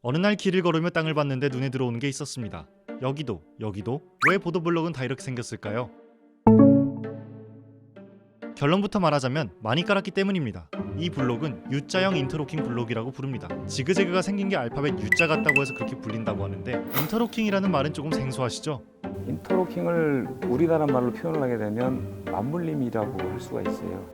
어느 날 길을 걸으며 땅을 봤는데 눈에 들어오는 게 있었습니다. 여기도 왜 보도블록은 다 이렇게 생겼을까요? 결론부터 말하자면 많이 깔았기 때문입니다. 이 블록은 U자형 인터로킹 블록이라고 부릅니다. 지그재그가 생긴 게 알파벳 U자 같다고 해서 그렇게 불린다고 하는데, 인터로킹이라는 말은 조금 생소하시죠? 인터로킹을 우리나라 말로 표현을 하게 되면 맞물림이라고 할 수가 있어요.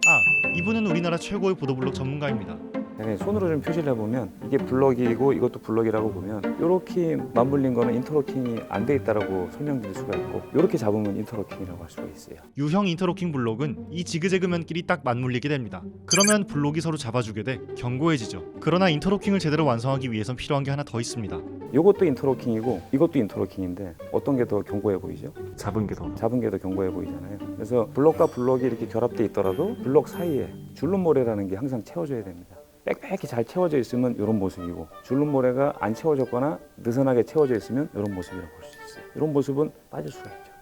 이분은 우리나라 최고의 보도블록 전문가입니다. 네, 손으로 좀 표시를 해보면 이게 블럭이고 이것도 블럭이라고 보면 이렇게 맞물린 거는 인터로킹이 안 돼 있다라고 설명드릴 수가 있고, 이렇게 잡으면 인터로킹이라고 할 수가 있어요. U형 인터로킹 블록은 이 지그재그 면끼리 딱 맞물리게 됩니다. 그러면 블록이 서로 잡아주게 돼 견고해지죠. 그러나 인터로킹을 제대로 완성하기 위해선 필요한 게 하나 더 있습니다. 이것도 인터로킹이고 이것도 인터로킹인데 어떤 게 더 견고해 보이죠? 잡은 게 더. 잡은 게 더 견고해 보이잖아요. 그래서 블럭과 블럭이 이렇게 결합돼 있더라도 블럭 사이에 줄눈모래라는 게 항상 채워져야 됩니다. 빽빽히 잘 채워져 있으면 이런 모습이고, 줄눈모래가 안 채워졌거나 느슨하게 채워져 있으면 이런 모습이라고 볼 수 있어요. 이런 모습은 빠질 수가 있죠.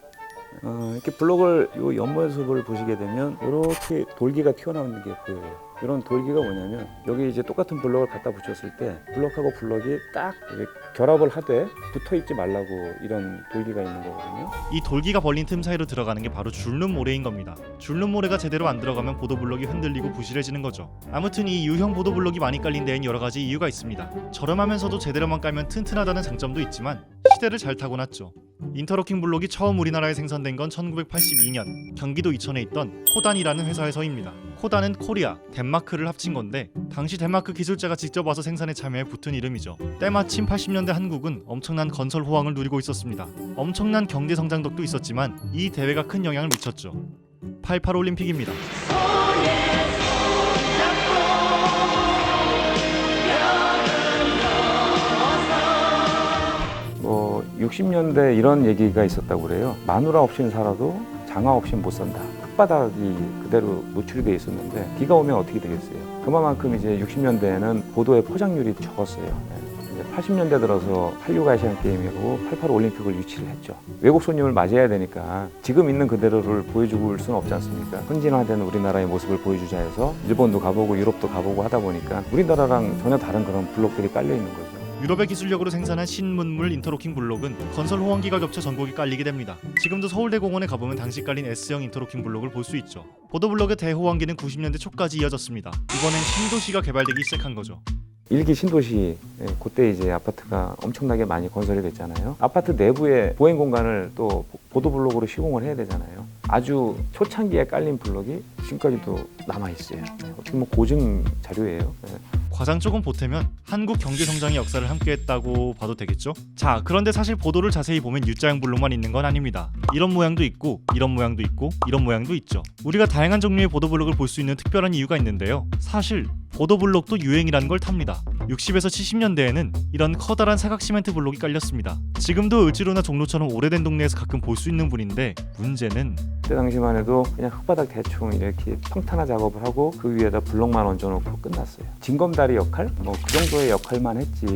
이렇게 블럭을 요 옆모습을 보시게 되면 이렇게 돌기가 튀어나오는 게 보여요. 이런 돌기가 뭐냐면, 여기 이제 똑같은 블럭을 갖다 붙였을 때 블럭하고 블럭이 딱 이렇게 결합을 하되 붙어 있지 말라고 이런 돌기가 있는 거거든요. 이 돌기가 벌린 틈 사이로 들어가는 게 바로 줄눈모래인 겁니다. 줄눈모래가 제대로 안 들어가면 보도블록이 흔들리고 부실해지는 거죠. 아무튼 이 U형 보도블록이 많이 깔린 데엔 여러 가지 이유가 있습니다. 저렴하면서도 제대로만 깔면 튼튼하다는 장점도 있지만 시대를 잘 타고났죠. 인터로킹 블록이 처음 우리나라에 생산된 건 1982년 경기도 이천에 있던 코단이라는 회사에서입니다. 코단은 코리아, 덴마크를 합친 건데, 당시 덴마크 기술자가 직접 와서 생산에 참여해 붙은 이름이죠. 때마침 80년대 한국은 엄청난 건설 호황을 누리고 있었습니다. 엄청난 경제 성장력도 있었지만 이 대회가 큰 영향을 미쳤죠. 88 올림픽입니다. 60년대 이런 얘기가 있었다고 그래요. 마누라 없이는 살아도 장화 없이는 못 산다. 흙바닥이 그대로 노출이 돼 있었는데 비가 오면 어떻게 되겠어요? 그만큼 이제 60년대에는 보도의 포장률이 적었어요. 이제 80년대 들어서 86 아시안 게임이고 88 올림픽을 유치를 했죠. 외국 손님을 맞이해야 되니까 지금 있는 그대로를 보여줄 수는 없지 않습니까? 헌진화된 우리나라의 모습을 보여주자 해서 일본도 가보고 유럽도 가보고 하다 보니까 우리나라랑 전혀 다른 그런 블록들이 깔려 있는 거죠. 유럽의 기술력으로 생산한 신문물 인터로킹 블록은 건설 호황기가 겹쳐 전국이 깔리게 됩니다. 지금도 서울대공원에 가보면 당시 깔린 S형 인터로킹 블록을 볼 수 있죠. 보도블록의 대호황기는 90년대 초까지 이어졌습니다. 이번엔 신도시가 개발되기 시작한 거죠. 일기 신도시, 그때 이제 아파트가 엄청나게 많이 건설이 됐잖아요. 아파트 내부에 보행 공간을 또 보도블록으로 시공을 해야 되잖아요. 아주 초창기에 깔린 블록이 지금까지도 남아있어요. 어떻게 보면 고증 자료예요. 과장 조금 보태면 한국 경제 성장의 역사를 함께했다고 봐도 되겠죠? 자, 그런데 사실 보도를 자세히 보면 U자형 블록만 있는 건 아닙니다. 이런 모양도 있고, 이런 모양도 있고, 이런 모양도 있죠. 우리가 다양한 종류의 보도블록을 볼 수 있는 특별한 이유가 있는데요. 사실 보도블록도 유행이라는 걸 탑니다. 60에서 70년대에는 이런 커다란 사각 시멘트 블록이 깔렸습니다. 지금도 을지로나 종로처럼 오래된 동네에서 가끔 볼 수 있는 분인데, 문제는 그때 당시만 해도 그냥 흙바닥 대충 이렇게 평탄화 작업을 하고 그 위에다 블록만 얹어놓고 끝났어요. 징검다리 역할? 그 정도의 역할만 했지,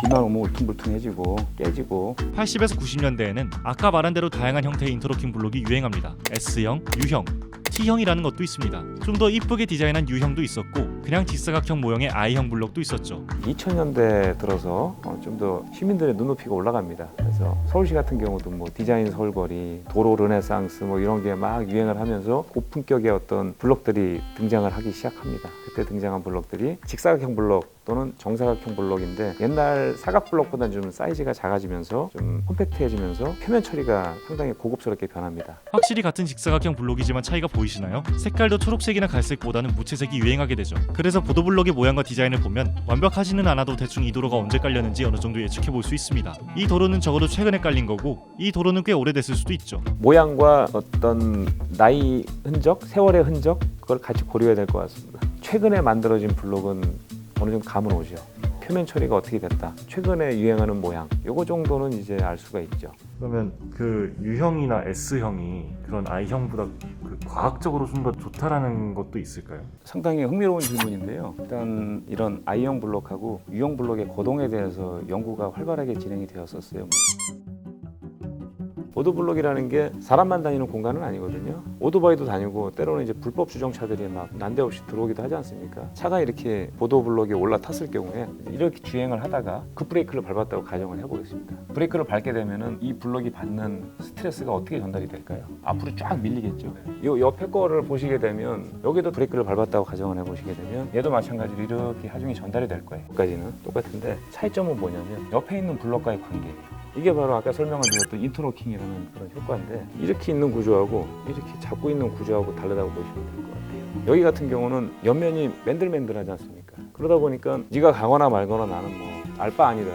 비만 오면 울퉁불퉁해지고 깨지고. 80에서 90년대에는 아까 말한 대로 다양한 형태의 인터로킹 블록이 유행합니다. S형, U형, T형이라는 것도 있습니다. 좀 더 이쁘게 디자인한 U형도 있었고, 그냥 직사각형 모형의 I형 블록도 있었죠. 2000년대 들어서 좀 더 시민들의 눈높이가 올라갑니다. 그래서 서울시 같은 경우도 디자인 서울거리, 도로 르네상스 이런 게 막 유행을 하면서 고품격의 어떤 블록들이 등장을 하기 시작합니다. 그때 등장한 블록들이 직사각형 블록 또는 정사각형 블록인데, 옛날 사각 블록보다는 좀 사이즈가 작아지면서 좀 컴팩트해지면서 표면 처리가 상당히 고급스럽게 변합니다. 확실히 같은 직사각형 블록이지만 차이가 보이시나요? 색깔도 초록색이나 갈색보다는 무채색이 유행하게 되죠. 그래서 보도블록의 모양과 디자인을 보면 완벽하지는 않아도 대충 이 도로가 언제 깔렸는지 어느 정도 예측해 볼 수 있습니다. 이 도로는 적어도 최근에 깔린 거고, 이 도로는 꽤 오래됐을 수도 있죠. 모양과 어떤 나이 흔적, 세월의 흔적, 그걸 같이 고려해야 될 것 같습니다. 최근에 만들어진 블록은 어느 정도 감은 오죠. 표면 처리가 어떻게 됐다, 최근에 유행하는 모양, 요거 정도는 이제 알 수가 있죠. 그러면 그 U형이나 S형이 그런 I형보다 과학적으로 좀 더 좋다라는 것도 있을까요? 상당히 흥미로운 질문인데요. 일단 이런 I형 블록하고 U형 블록의 거동에 대해서 연구가 활발하게 진행이 되었었어요. 보도블록이라는 게 사람만 다니는 공간은 아니거든요. 오토바이도 다니고 때로는 이제 불법 주정차들이 막 난데없이 들어오기도 하지 않습니까? 차가 이렇게 보도블록에 올라탔을 경우에 이렇게 주행을 하다가 급브레이크를 밟았다고 가정을 해보겠습니다. 브레이크를 밟게 되면은 이 블록이 받는 스트레스가 어떻게 전달이 될까요? 앞으로 쫙 밀리겠죠. 이 옆에 거를 보시게 되면 여기도 브레이크를 밟았다고 가정을 해보시게 되면 얘도 마찬가지로 이렇게 하중이 전달이 될 거예요. 여기까지는 똑같은데 차이점은 뭐냐면 옆에 있는 블록과의 관계예요. 이게 바로 아까 설명을 드렸던 인터로킹이라는 그런 효과인데 이렇게 있는 구조하고 이렇게 잡고 있는 구조하고 다르다고 보시면 될 것 같아요. 여기 같은 경우는 옆면이 맨들맨들하지 않습니까? 그러다 보니까 네가 가거나 말거나 나는 뭐 알 바 아니다.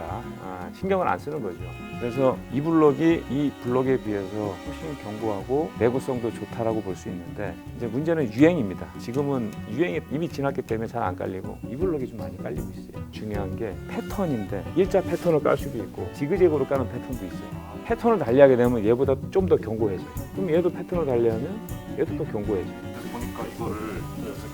신경을 안 쓰는 거죠. 그래서 이 블록이 이 블록에 비해서 훨씬 견고하고 내구성도 좋다라고 볼 수 있는데 이제 문제는 유행입니다. 지금은 유행이 이미 지났기 때문에 잘 안 깔리고 이 블록이 좀 많이 깔리고 있어요. 중요한 게 패턴인데 일자 패턴을 깔 수도 있고 지그재그로 까는 패턴도 있어요. 패턴을 달리하게 되면 얘보다 좀 더 견고해져요. 그럼 얘도 패턴을 달리하면 얘도 또 견고해져요. 보니까 이거를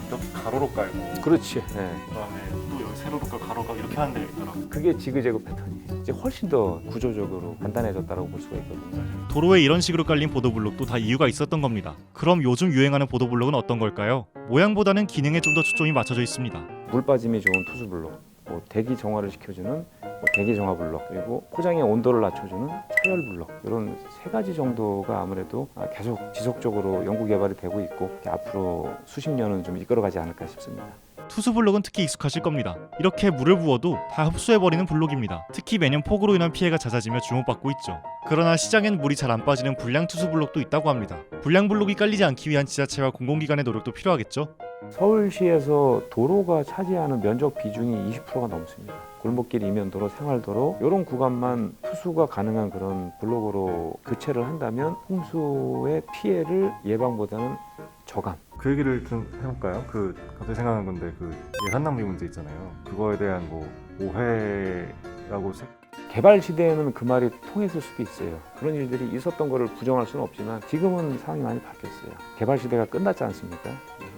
이렇게 가로로 깔고 그렇지. 네. 그다음에 또 여기 세로로 깔고 가로로 깔고 이렇게 하는 데가 있더라고요. 그게 지그재그 패턴이에요. 이제 훨씬 더 구조적으로 간단해졌다고 볼 수가 있거든요. 도로에 이런 식으로 깔린 보도블록도 다 이유가 있었던 겁니다. 그럼 요즘 유행하는 보도블록은 어떤 걸까요? 모양보다는 기능에 좀 더 초점이 맞춰져 있습니다. 물 빠짐이 좋은 투수 블록, 뭐 대기 정화를 시켜주는 뭐 대기 정화 블록, 그리고 포장의 온도를 낮춰주는 차열 블록, 이런 세 가지 정도가 아무래도 계속 지속적으로 연구 개발이 되고 있고 앞으로 수십 년은 좀 이끌어가지 않을까 싶습니다. 투수 블록은 특히 익숙하실 겁니다. 이렇게 물을 부어도 다 흡수해버리는 블록입니다. 특히 매년 폭우로 인한 피해가 잦아지며 주목받고 있죠. 그러나 시장엔 물이 잘 안 빠지는 불량 투수 블록도 있다고 합니다. 불량 블록이 깔리지 않기 위한 지자체와 공공기관의 노력도 필요하겠죠? 서울시에서 도로가 차지하는 면적 비중이 20%가 넘습니다. 골목길, 이면도로, 생활도로 이런 구간만 투수가 가능한 그런 블록으로 교체를 한다면 홍수의 피해를 예방보다는 저감. 그 얘기를 좀 해볼까요? 갑자기 생각난 건데 예산 낭비 문제 있잖아요. 그거에 대한 뭐 오해라고 개발 시대에는 그 말이 통했을 수도 있어요. 그런 일들이 있었던 것을 부정할 수는 없지만 지금은 상황이 많이 바뀌었어요. 개발 시대가 끝났지 않습니까?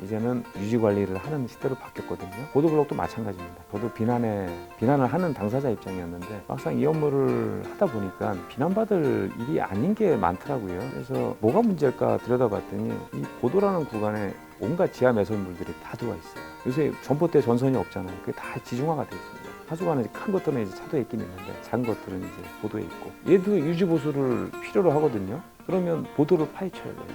이제는 유지 관리를 하는 시대로 바뀌었거든요. 보도블록도 마찬가지입니다. 저도 비난을 하는 당사자 입장이었는데 막상 이 업무를 하다 보니까 비난받을 일이 아닌 게 많더라고요. 그래서 뭐가 문제일까 들여다봤더니 이 보도라는 구간에 온갖 지하 매설물들이 다 들어와 있어요. 요새 전봇대 전선이 없잖아요. 그게 다 지중화가 되어 있습니다. 하수관은 큰 것들은 이제 차도에 있긴 있는데 작은 것들은 이제 보도에 있고 얘도 유지 보수를 필요로 하거든요. 그러면 보도를 파헤쳐야 돼요.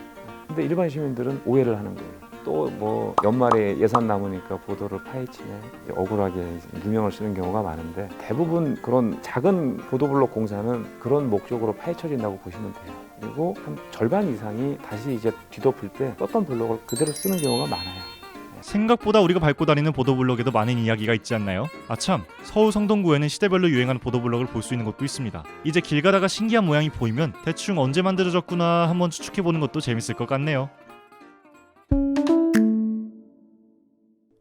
근데 일반 시민들은 오해를 하는 거예요. 또 뭐 연말에 예산 남으니까 보도를 파헤치네, 억울하게 누명을 쓰는 경우가 많은데 대부분 그런 작은 보도블록 공사는 그런 목적으로 파헤쳐진다고 보시면 돼요. 그리고 한 절반 이상이 다시 이제 뒤덮을 때 썼던 블록을 그대로 쓰는 경우가 많아요. 생각보다 우리가 밟고 다니는 보도블록에도 많은 이야기가 있지 않나요? 아참, 서울 성동구에는 시대별로 유행하는 보도블록을 볼 수 있는 곳도 있습니다. 이제 길 가다가 신기한 모양이 보이면 대충 언제 만들어졌구나 한번 추측해보는 것도 재밌을 것 같네요.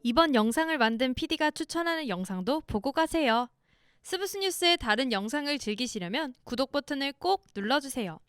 이번 영상을 만든 PD가 추천하는 영상도 보고 가세요. 스브스 뉴스의 다른 영상을 즐기시려면 구독 버튼을 꼭 눌러주세요.